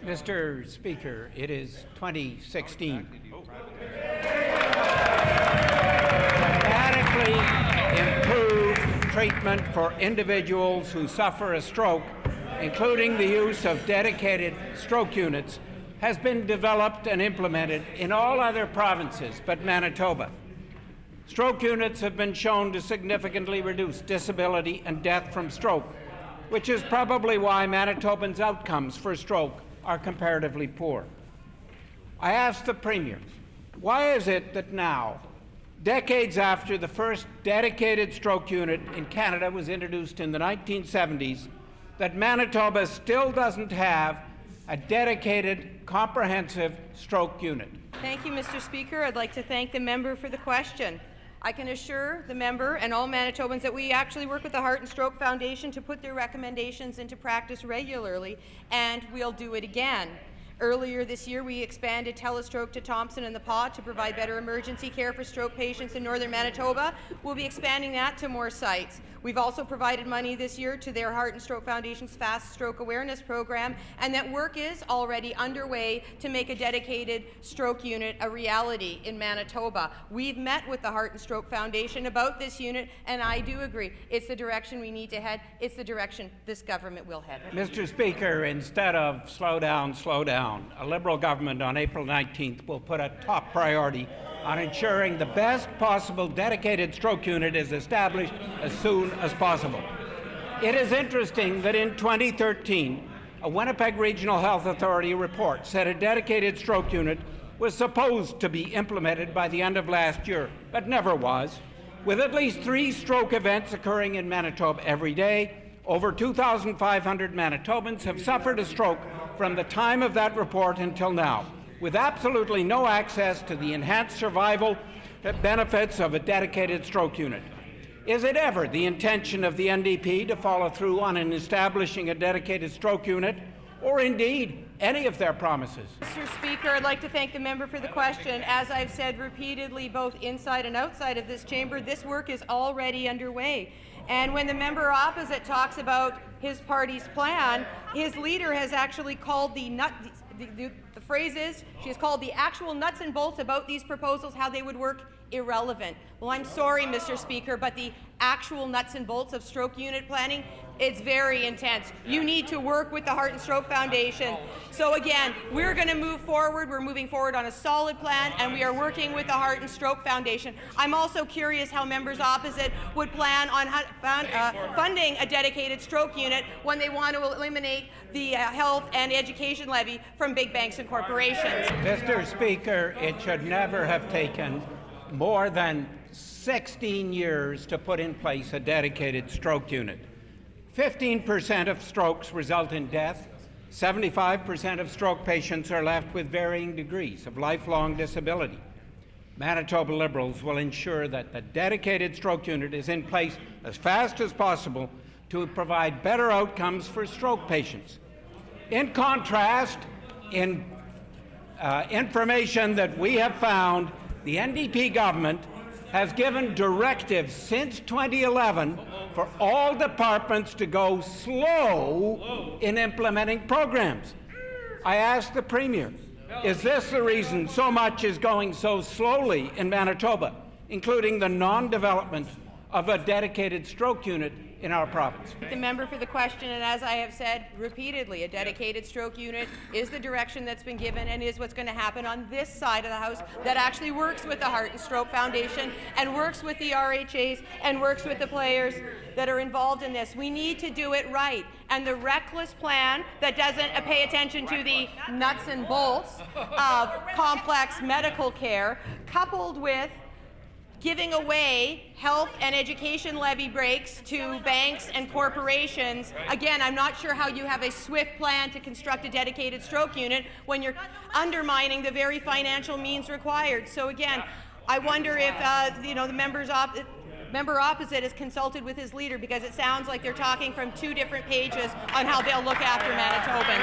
Mr. Speaker, it is 2016. Dramatically improved treatment for individuals who suffer a stroke, including the use of dedicated stroke units, has been developed and implemented in all other provinces but Manitoba. Stroke units have been shown to significantly reduce disability and death from stroke, which is probably why Manitobans' outcomes for stroke are comparatively poor. I asked the Premier, why is it that now, decades after the first dedicated stroke unit in Canada was introduced in the 1970s, that Manitoba still doesn't have a dedicated, comprehensive stroke unit? Thank you, Mr. Speaker. I'd like to thank the member for the question. I can assure the member and all Manitobans that we actually work with the Heart and Stroke Foundation to put their recommendations into practice regularly, and we'll do it again. Earlier this year, we expanded Telestroke to Thompson and the Pas to provide better emergency care for stroke patients in northern Manitoba. We'll be expanding that to more sites. We've also provided money this year to their Heart and Stroke Foundation's Fast Stroke Awareness Program, and that work is already underway to make a dedicated stroke unit a reality in Manitoba. We've met with the Heart and Stroke Foundation about this unit, and I do agree. It's the direction we need to head. It's the direction this government will head. Mr. Speaker, instead of slow down, a Liberal government on April 19th will put a top priority on ensuring the best possible dedicated stroke unit is established as soon as possible. It is interesting that in 2013, a Winnipeg Regional Health Authority report said a dedicated stroke unit was supposed to be implemented by the end of last year, but never was. With at least 3 stroke events occurring in Manitoba every day, over 2,500 Manitobans have suffered a stroke from the time of that report until now, with absolutely no access to the enhanced survival benefits of a dedicated stroke unit. Is it ever the intention of the NDP to follow through on establishing a dedicated stroke unit, or indeed any of their promises? Mr. Speaker, I'd like to thank the member for the question. As I've said repeatedly, both inside and outside of this chamber, this work is already underway. And when the member opposite talks about his party's plan, his leader has actually called the phrase is, she has called the actual nuts and bolts about these proposals, how they would work, irrelevant. Well, I'm sorry, Mr. Speaker, but the actual nuts and bolts of stroke unit planning, it's very intense. You need to work with the Heart and Stroke Foundation. So again, we're going to move forward. We're moving forward on a solid plan, and we are working with the Heart and Stroke Foundation. I'm also curious how members opposite would plan on funding a dedicated stroke unit when they want to eliminate the health and education levy from big banks and corporations. Mr. Speaker, it should never have taken more than 16 years to put in place a dedicated stroke unit. 15% of strokes result in death. 75% of stroke patients are left with varying degrees of lifelong disability. Manitoba Liberals will ensure that the dedicated stroke unit is in place as fast as possible to provide better outcomes for stroke patients. In contrast, in information that we have found, the NDP government has given directives since 2011 for all departments to go slow in implementing programs. I asked the Premier, is this the reason so much is going so slowly in Manitoba, including the non-development of a dedicated stroke unit in our province? The member for the question, and as I have said repeatedly, a dedicated stroke unit is the direction that's been given and is what's going to happen on this side of the House that actually works with the Heart and Stroke Foundation and works with the RHAs and works with the players that are involved in this. We need to do it right, and the reckless plan that doesn't pay attention to the nuts and bolts of complex medical care, coupled with giving away health and education levy breaks to banks and corporations. Again, I'm not sure how you have a swift plan to construct a dedicated stroke unit when you're undermining the very financial means required. So again, I wonder if the member opposite has consulted with his leader, because it sounds like they're talking from 2 different pages on how they'll look after Manitobans.